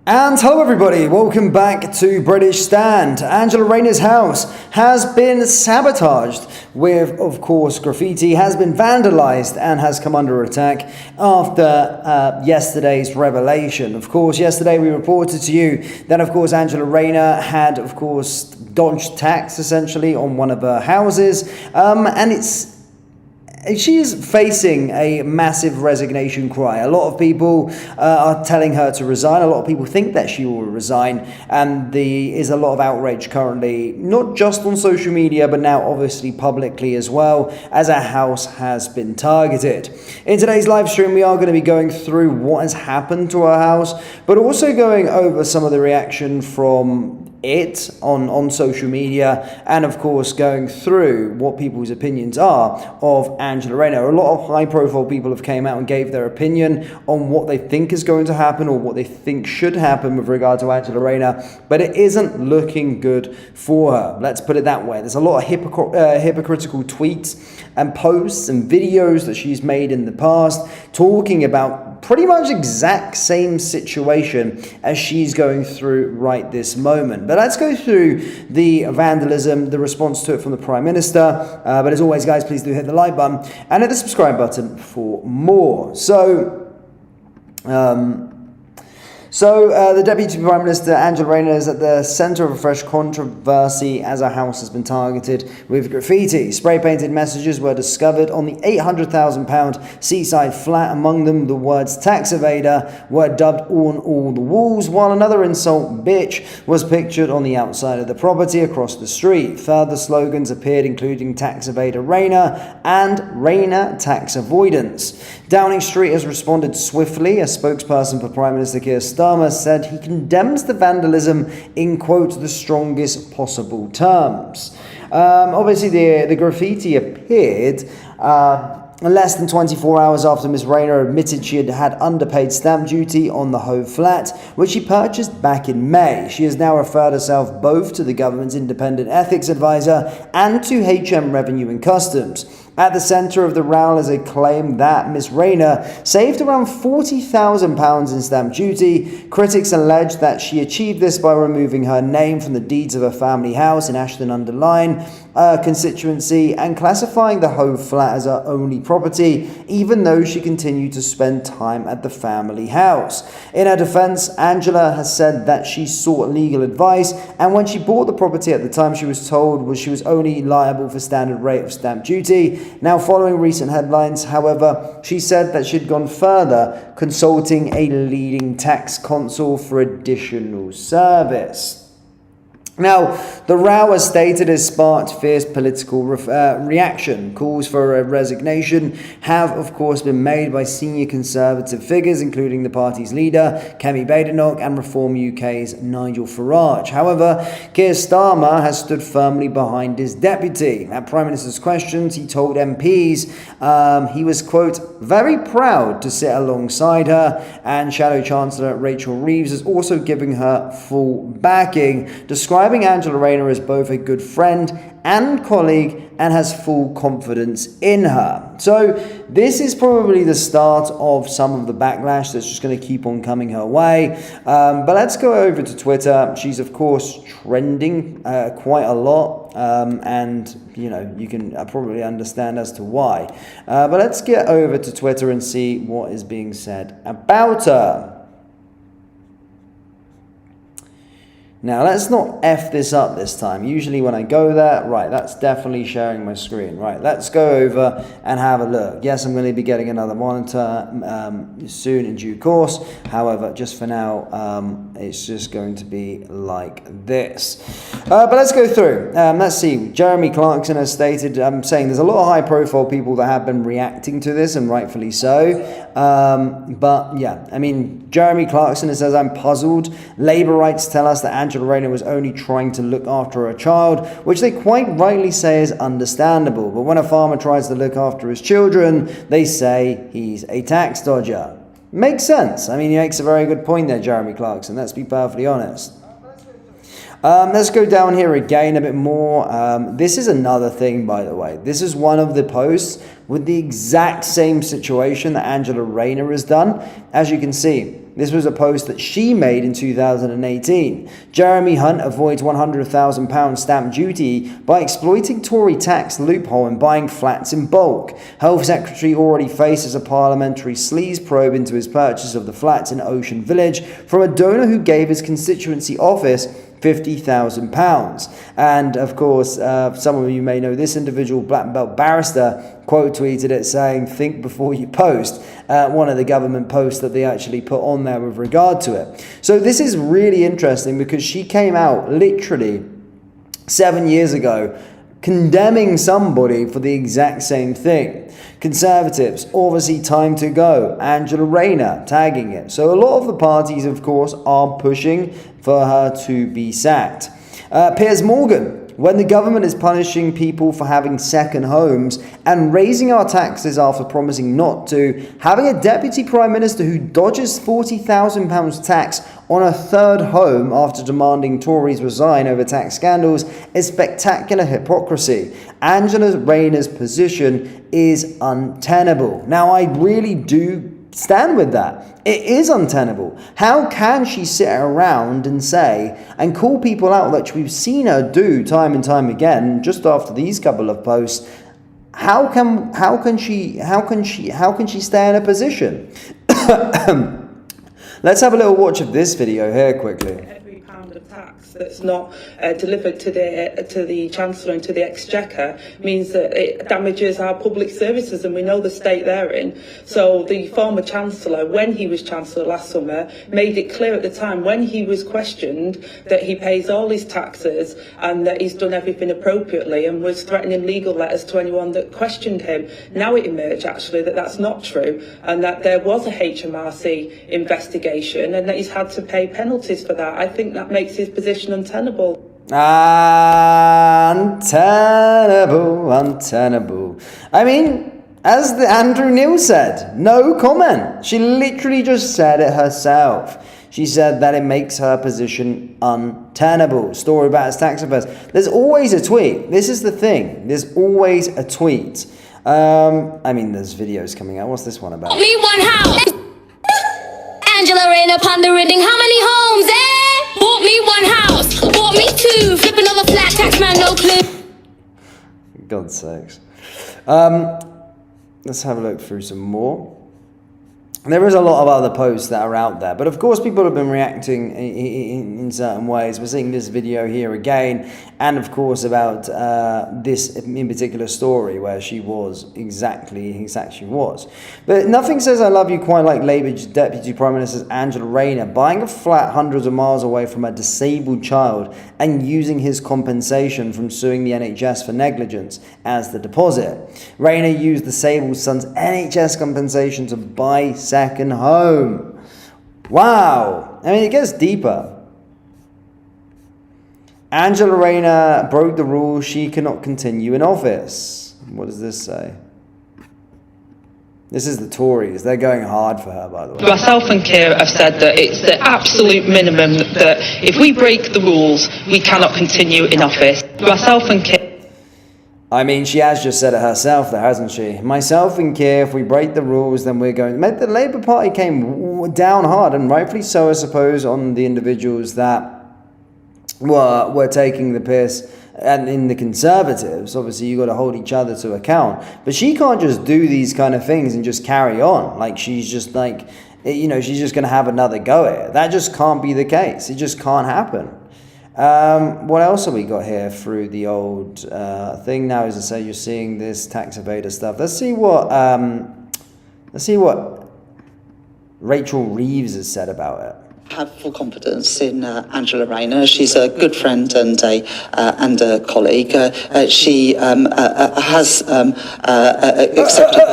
And hello everybody, welcome back to British Stand. Angela Rayner's house has been sabotaged with, of course, graffiti, has been vandalized and has come under attack after yesterday's revelation. Of course, yesterday we reported to you that, of course, Angela Rayner had, of course, dodged tax essentially on one of her houses, and she is facing a massive resignation cry. A lot of people are telling her to resign. A lot of people think that she will resign. And there is a lot of outrage currently, not just on social media, but now obviously publicly as well, as her house has been targeted. In today's live stream, we are going to be going through what has happened to her house, but also going over some of the reaction from it on social media, and of course going through what people's opinions are of Angela Rayner. A lot of high profile people have came out and gave their opinion on what they think is going to happen or what they think should happen with regard to Angela Rayner, but it isn't looking good for her. Let's put it that way. There's a lot of hypocritical tweets and posts and videos that she's made in the past talking about pretty much exact same situation as she's going through right this moment. But let's go through the vandalism, the response to it from the Prime Minister. But as always, guys, please do hit the like button and hit the subscribe button for more. So the Deputy Prime Minister, Angela Rayner, is at the centre of a fresh controversy as her house has been targeted with graffiti. Spray-painted messages were discovered on the £800,000 seaside flat. Among them, the words tax evader were dubbed on all the walls, while another insult, bitch, was pictured on the outside of the property across the street. Further slogans appeared, including tax evader Rayner and Rayner tax avoidance. Downing Street has responded swiftly. A spokesperson for Prime Minister Keir Starmer said he condemns the vandalism in, quote, the strongest possible terms. Obviously, the graffiti appeared less than 24 hours after Ms. Rayner admitted she had underpaid stamp duty on the Hove flat, which she purchased back in May. She has now referred herself both to the government's independent ethics advisor and to HM Revenue and Customs. At the centre of the row is a claim that Ms. Rayner saved around £40,000 in stamp duty. Critics allege that she achieved this by removing her name from the deeds of her family house in Ashton-under-Lyne constituency and classifying the Hove flat as her only property, even though she continued to spend time at the family house. In her defence, Angela has said that she sought legal advice, and when she bought the property at the time, she was told she was only liable for standard rate of stamp duty. Now, following recent headlines, however, she said that she'd gone further, consulting a leading tax consul for additional service. Now, the row, as stated, has sparked fierce political reaction. Calls for a resignation have, of course, been made by senior Conservative figures, including the party's leader, Kemi Badenoch, and Reform UK's Nigel Farage. However, Keir Starmer has stood firmly behind his deputy. At Prime Minister's questions, he told MPs he was, quote, very proud to sit alongside her, and Shadow Chancellor Rachel Reeves is also giving her full backing, describing Angela Rayner as both a good friend and colleague and has full confidence in her. So this is probably the start of some of the backlash that's just going to keep on coming her way. But let's go over to Twitter. She's, of course, trending quite a lot. And, you know, you can probably understand as to why. But let's get over to Twitter and see what is being said about her. Now, let's not F this up this time. Usually when I go there, right, that's definitely sharing my screen. Right, let's go over and have a look. Yes, I'm going to be getting another monitor soon in due course. However, just for now, it's just going to be like this. But let's go through. Let's see. Jeremy Clarkson has stated, saying there's a lot of high-profile people that have been reacting to this, and rightfully so. But, yeah, I mean, Jeremy Clarkson says, I'm puzzled. Labour rights tell us that Angela Rayner was only trying to look after her child, which they quite rightly say is understandable. But when a farmer tries to look after his children, they say he's a tax dodger. Makes sense. I mean, he makes a very good point there, Jeremy Clarkson. Let's be perfectly honest. Let's go down here again a bit more. This is another thing, by the way. This is one of the posts with the exact same situation that Angela Rayner has done. As you can see, This was a post that she made in 2018. Jeremy Hunt avoids £100,000 stamp duty by exploiting Tory tax loophole and buying flats in bulk. Health Secretary already faces a parliamentary sleaze probe into his purchase of the flats in Ocean Village from a donor who gave his constituency office £50,000. And of course, some of you may know this individual, black belt barrister, quote tweeted it saying, "Think before you post," one of the government posts that they actually put on there with regard to it. So this is really interesting because she came out literally 7 years ago condemning somebody for the exact same thing. Conservatives, obviously time to go. Angela Rayner tagging it. So a lot of the parties, of course, are pushing for her to be sacked. Piers Morgan. When the government is punishing people for having second homes and raising our taxes after promising not to, having a deputy prime minister who dodges £40,000 tax on a third home after demanding Tories resign over tax scandals is spectacular hypocrisy. Angela Rayner's position is untenable. Now, I really do stand with that. It is untenable. How can she sit around and say and call people out, like we've seen her do time and time again, just after these couple of posts? How can she stay in a position? Let's have a little watch of this video here quickly. Of tax that's not delivered to the Chancellor and to the Exchequer means that it damages our public services, and we know the state they're in. So the former Chancellor, when he was Chancellor last summer, made it clear at the time when he was questioned that he pays all his taxes and that he's done everything appropriately, and was threatening legal letters to anyone that questioned him. Now it emerged actually that that's not true, and that there was a HMRC investigation and that he's had to pay penalties for that. I think that makes his position untenable. Untenable. I mean, as Andrew Neil said, no comment. She literally just said it herself. She said that it makes her position untenable. Story about his tax affairs. There's always a tweet. This is the thing. There's always a tweet. I mean, there's videos coming out. What's this one about? Me one house. Angela Rayner pondering how many homes, Bought me one house, bought me two, flip another flat tax man, no clue. God's sakes. Let's have a look through some more. There is a lot of other posts that are out there, but of course people have been reacting in certain ways. We're seeing this video here again, and of course about this in particular story where she was exactly she was. But nothing says I love you quite like Labour Deputy Prime Minister Angela Rayner buying a flat hundreds of miles away from a disabled child and using his compensation from suing the NHS for negligence as the deposit. Rayner used the disabled son's NHS compensation to buy second home. Wow. I mean, it gets deeper. Angela Rayner broke the rule. She cannot continue in office. What does this say? This is the Tories. They're going hard for her, by the way. Myself and Keir have said that it's the absolute minimum that if we break the rules, we cannot continue in office. Myself and Keir. I mean, she has just said it herself there, hasn't she? Myself and Keir, if we break the rules, then we're going... The Labour Party came down hard, and rightfully so, I suppose, on the individuals that were taking the piss. And in the Conservatives, obviously, you've got to hold each other to account. But she can't just do these kind of things and just carry on. Like, she's just like, you know, she's just going to have another go at it. That just can't be the case. It just can't happen. What else have we got here through the old thing now? As I say, you're seeing this tax evader stuff. Let's see what Rachel Reeves has said about it. Have full confidence in Angela Rayner. She's a good friend and a colleague. She has accepted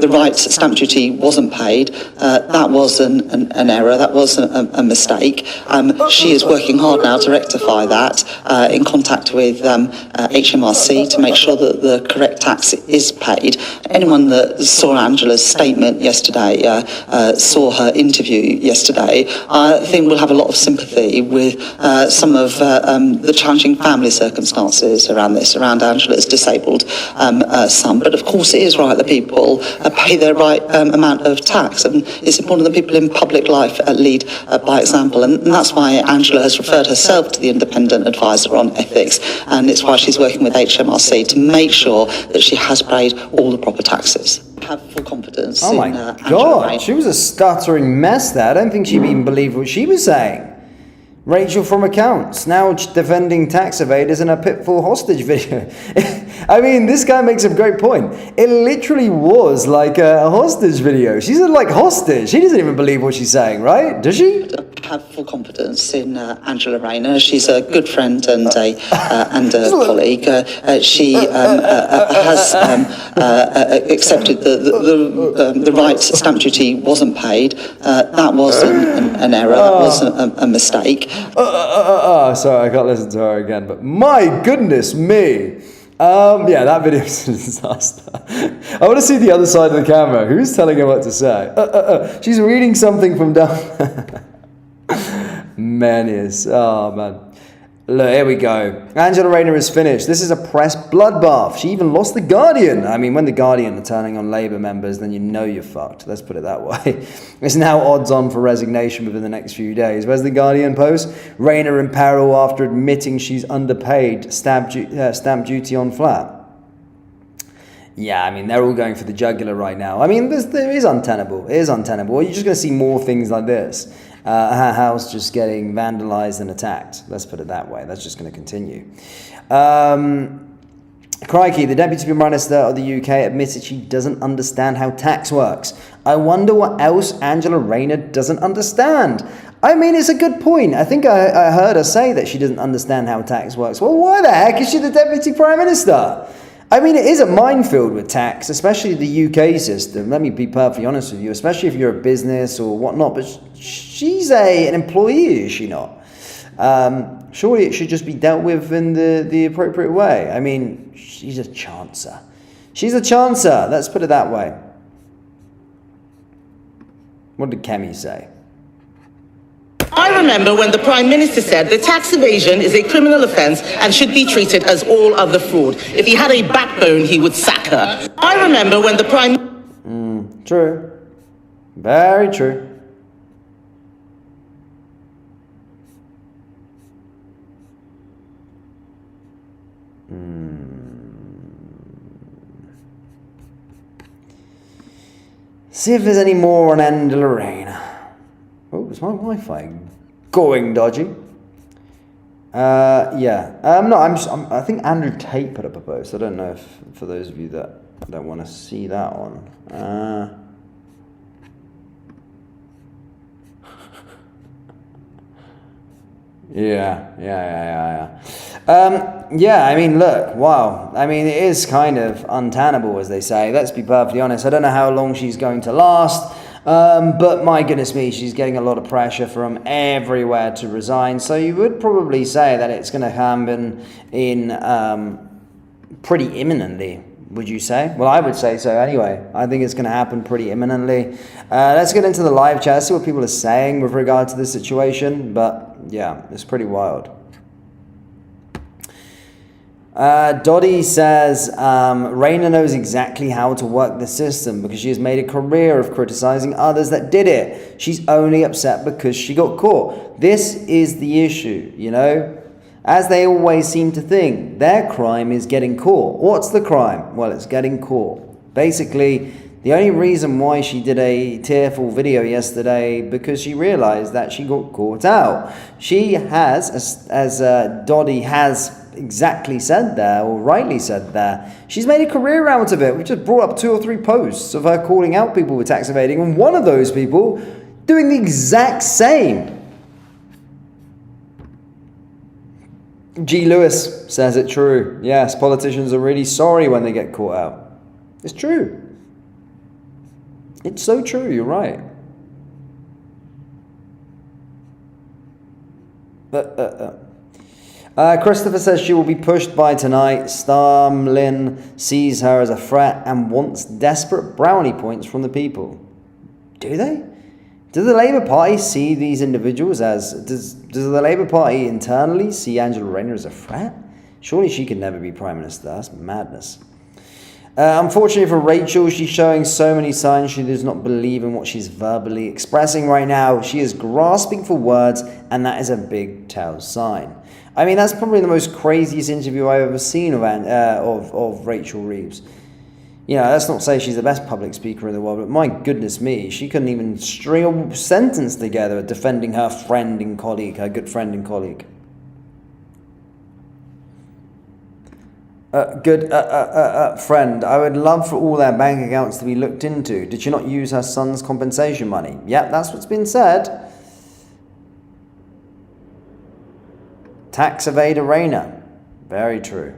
the right stamp duty wasn't paid. That was an error. That was a mistake. She is working hard now to rectify that, in contact with HMRC to make sure that the correct tax is paid. Anyone that saw Angela's statement yesterday, saw her interview yesterday, today, I think we'll have a lot of sympathy with some of the challenging family circumstances around this, around Angela's disabled son. But of course, it is right that people pay their right amount of tax, and it's important that people in public life lead by example, and that's why Angela has referred herself to the Independent Advisor on Ethics, and it's why she's working with HMRC to make sure that she has paid all the proper taxes. Have full confidence Oh my in God, Angela. she was a stuttering mess there. I don't think she'd even believe what she was saying. Rachel from Accounts, now defending tax evaders in a Pitfall hostage video. I mean, this guy makes a great point. It literally was like a hostage video. She's like hostage. She doesn't even believe what she's saying, right? Does she? Have full confidence in Angela Rayner. She's a good friend and a colleague. She has accepted the right stamp duty wasn't paid. That was an error. That was a mistake. Sorry, I can't listen to her again. But my goodness me. Yeah, that video is a disaster. I want to see the other side of the camera. Who's telling her what to say? She's reading something from down. Menace. Oh, man. Look, here we go. Angela Rayner is finished. This is a press bloodbath. She even lost The Guardian. I mean, when The Guardian are turning on Labour members, then you know you're fucked. Let's put it that way. It's now odds on for resignation within the next few days. Where's The Guardian post? Rayner in peril after admitting she's underpaid stamp duty on flat. Yeah, I mean, they're all going for the jugular right now. I mean, there is untenable. It is untenable. You're just going to see more things like this. Her house just getting vandalized and attacked. Let's put it that way. That's just going to continue. Crikey, the Deputy Prime Minister of the UK admitted she doesn't understand how tax works. I wonder what else Angela Rayner doesn't understand. I mean, it's a good point. I think I heard her say that she doesn't understand how tax works. Well, why the heck is she the Deputy Prime Minister? I mean, it is a minefield with tax, especially the UK system. Let me be perfectly honest with you, especially if you're a business or whatnot. But she's an employee, is she not? Surely it should just be dealt with in the appropriate way. I mean, she's a chancer. She's a chancer. Let's put it that way. What did Kemi say? I remember when the Prime Minister said that tax evasion is a criminal offence and should be treated as all other fraud. If he had a backbone, he would sack her. I remember when the Prime... True. Very true. See if there's any more on Angela Rayner. Oh, is my Wi-Fi going dodgy? Yeah. I think Andrew Tate put up a post. I don't know if, for those of you that don't want to see that one. Yeah. I mean, look, wow. I mean, it is kind of untenable, as they say. Let's be perfectly honest. I don't know how long she's going to last. But my goodness me, she's getting a lot of pressure from everywhere to resign. So you would probably say that it's going to happen in pretty imminently, would you say? Well, I would say so anyway. I think it's going to happen pretty imminently. Let's get into the live chat, see what people are saying with regard to this situation. But yeah, it's pretty wild. Dottie says, Rayner knows exactly how to work the system because she has made a career of criticizing others that did it. She's only upset because she got caught. This is the issue, you know? As they always seem to think, their crime is getting caught. What's the crime? Well, it's getting caught. Basically, the only reason why she did a tearful video yesterday because she realized that she got caught out. She has, as Dottie has exactly said there, or rightly said there, she's made a career out of it. We just brought up 2 or 3 posts of her calling out people with tax evading, and one of those people doing the exact same. G. Lewis says it true. Yes, politicians are really sorry when they get caught out. It's true. It's so true, you're right. Christopher says she will be pushed by tonight. Starmlin sees her as a threat and wants desperate brownie points from the people. Do they? Does the Labour Party see these individuals as... Does the Labour Party internally see Angela Rayner as a threat? Surely she could never be Prime Minister. That's madness. Unfortunately for Rachel, she's showing so many signs she does not believe in what she's verbally expressing right now. She is grasping for words, and that is a big tell sign. I mean, that's probably the most craziest interview I've ever seen of Rachel Reeves. You know, let's not say she's the best public speaker in the world, but my goodness me, she couldn't even string a sentence together defending her friend and colleague, her good friend and colleague. Friend, I would love for all their bank accounts to be looked into. Did she not use her son's compensation money? Yep, that's what's been said. Tax evader Rayner. Very true.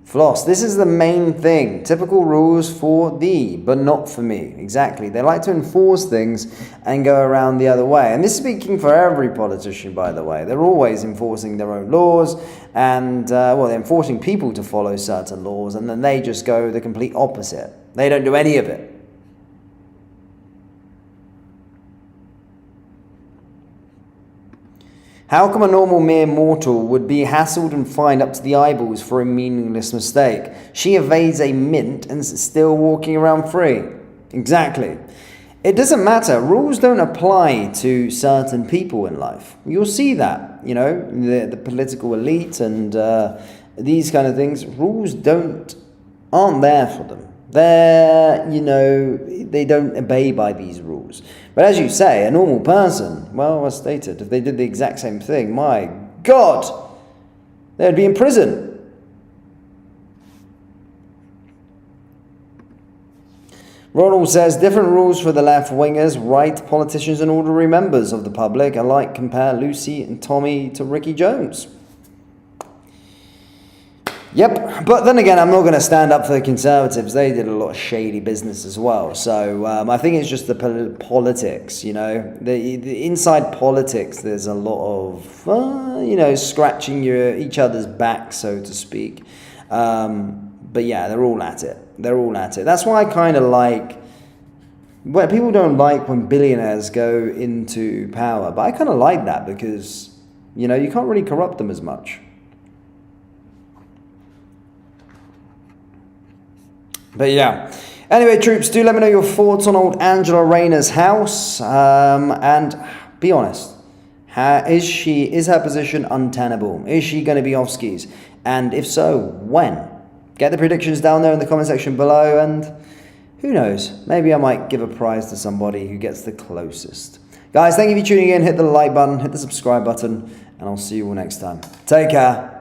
Floss, this is the main thing. Typical rules for thee, but not for me. Exactly. They like to enforce things and go around the other way. And this is speaking for every politician, by the way. They're always enforcing their own laws and, well, they're enforcing people to follow certain laws, and then they just go the complete opposite. They don't do any of it. How come a normal mere mortal would be hassled and fined up to the eyeballs for a meaningless mistake? She evades a mint and is still walking around free. Exactly. It doesn't matter. Rules don't apply to certain people in life. You'll see that, you know, the political elite and these kind of things. Rules aren't there for them. They're, you know, they don't obey by these rules. But as you say, a normal person, well, as stated, if they did the exact same thing, my God, they'd be in prison. Ronald says, different rules for the left-wingers, right politicians and ordinary members of the public alike. Compare Lucy and Tommy to Ricky Jones. Yep, but then again, I'm not going to stand up for the Conservatives. They did a lot of shady business as well. So I think it's just the politics, you know. The inside politics, there's a lot of, you know, scratching each other's back, so to speak. But yeah, they're all at it. They're all at it. That's why I kind of like... Well, people don't like when billionaires go into power. But I kind of like that because, you know, you can't really corrupt them as much. But yeah. Anyway, troops, do let me know your thoughts on old Angela Rayner's house. And be honest. Is her position untenable? Is she going to be off skis? And if so, when? Get the predictions down there in the comment section below. And who knows? Maybe I might give a prize to somebody who gets the closest. Guys, thank you for tuning in. Hit the like button. Hit the subscribe button. And I'll see you all next time. Take care.